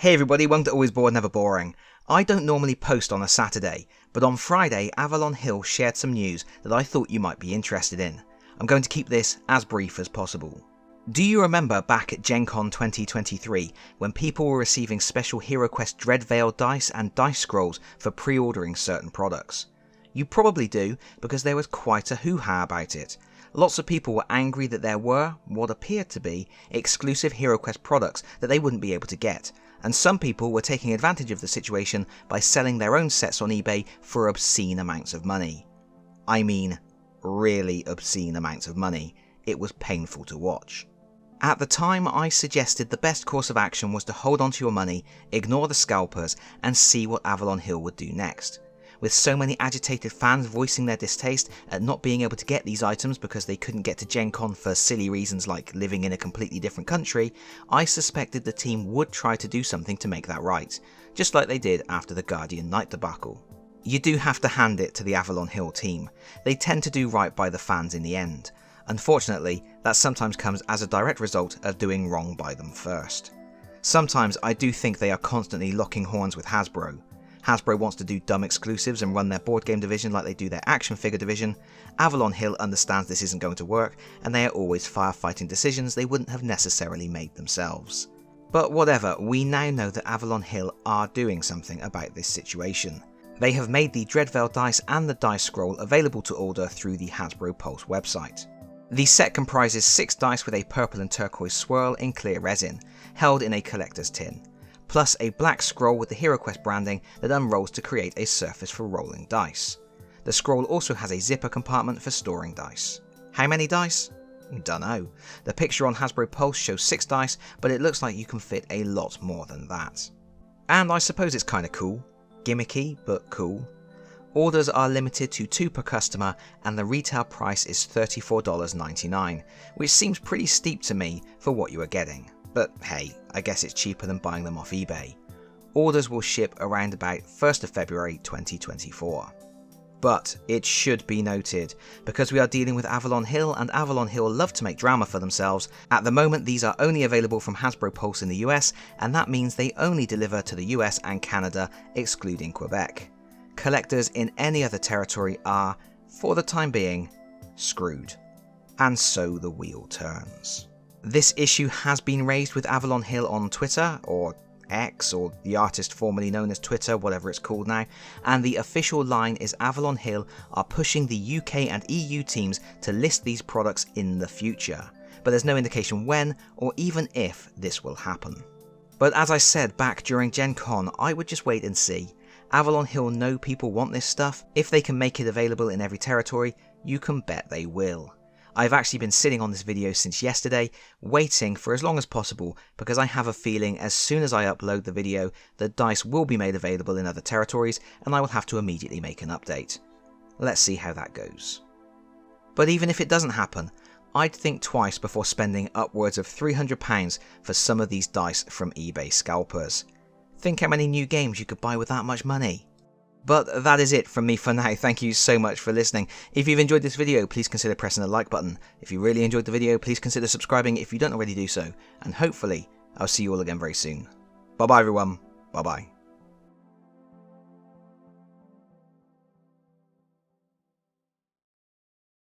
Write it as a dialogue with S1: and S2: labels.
S1: Hey everybody, welcome to Always Bored, Never Boring. I don't normally post on a Saturday, but on Friday Avalon Hill shared some news that I thought you might be interested in. I'm going to keep this as brief as possible. Do you remember back at Gen Con 2023 when people were receiving special HeroQuest Dreadveil dice and dice scrolls for pre-ordering certain products? You probably do, because there was quite a hoo-ha about it. Lots of people were angry that there were, what appeared to be, exclusive HeroQuest products that they wouldn't be able to get, and some people were taking advantage of the situation by selling their own sets on eBay for obscene amounts of money. I mean, really obscene amounts of money. It was painful to watch. At the time, I suggested the best course of action was to hold on to your money, ignore the scalpers, and see what Avalon Hill would do next. With so many agitated fans voicing their distaste at not being able to get these items because they couldn't get to Gen Con for silly reasons like living in a completely different country, I suspected the team would try to do something to make that right, just like they did after the Guardian Knight debacle. You do have to hand it to the Avalon Hill team. They tend to do right by the fans in the end. Unfortunately, that sometimes comes as a direct result of doing wrong by them first. Sometimes I do think they are constantly locking horns with Hasbro. Hasbro wants to do dumb exclusives and run their board game division like they do their action figure division. Avalon Hill understands this isn't going to work, and they are always firefighting decisions they wouldn't have necessarily made themselves. But whatever, we now know that Avalon Hill are doing something about this situation. They have made the Dreadveil dice and the dice scroll available to order through the Hasbro Pulse website. The set comprises 6 dice with a purple and turquoise swirl in clear resin, held in a collector's tin, plus a black scroll with the HeroQuest branding that unrolls to create a surface for rolling dice. The scroll also has a zipper compartment for storing dice. How many dice? Dunno. The picture on Hasbro Pulse shows 6 dice, but it looks like you can fit a lot more than that. And I suppose it's kinda cool. Gimmicky, but cool. Orders are limited to 2 per customer, and the retail price is $34.99, which seems pretty steep to me for what you are getting. But hey, I guess it's cheaper than buying them off eBay. Orders will ship around about 1st of February 2024. But it should be noted, because we are dealing with Avalon Hill and Avalon Hill love to make drama for themselves, at the moment these are only available from Hasbro Pulse in the US, and that means they only deliver to the US and Canada, excluding Quebec. Collectors in any other territory are, for the time being, screwed. And so the wheel turns. This issue has been raised with Avalon Hill on Twitter, or X, or the artist formerly known as Twitter, whatever it's called now, and the official line is Avalon Hill are pushing the UK and EU teams to list these products in the future, but there's no indication when or even if this will happen. But as I said back during Gen Con, I would just wait and see. Avalon Hill know people want this stuff. If they can make it available in every territory, you can bet they will. I've actually been sitting on this video since yesterday, waiting for as long as possible, because I have a feeling as soon as I upload the video, the dice will be made available in other territories, and I will have to immediately make an update. Let's see how that goes. But even if it doesn't happen, I'd think twice before spending upwards of £300 for some of these dice from eBay scalpers. Think how many new games you could buy with that much money. But that is it from me for now. Thank you so much for listening. If you've enjoyed this video, please consider pressing the like button. If you really enjoyed the video, please consider subscribing if you don't already do so. And hopefully, I'll see you all again very soon. Bye bye everyone. Bye bye.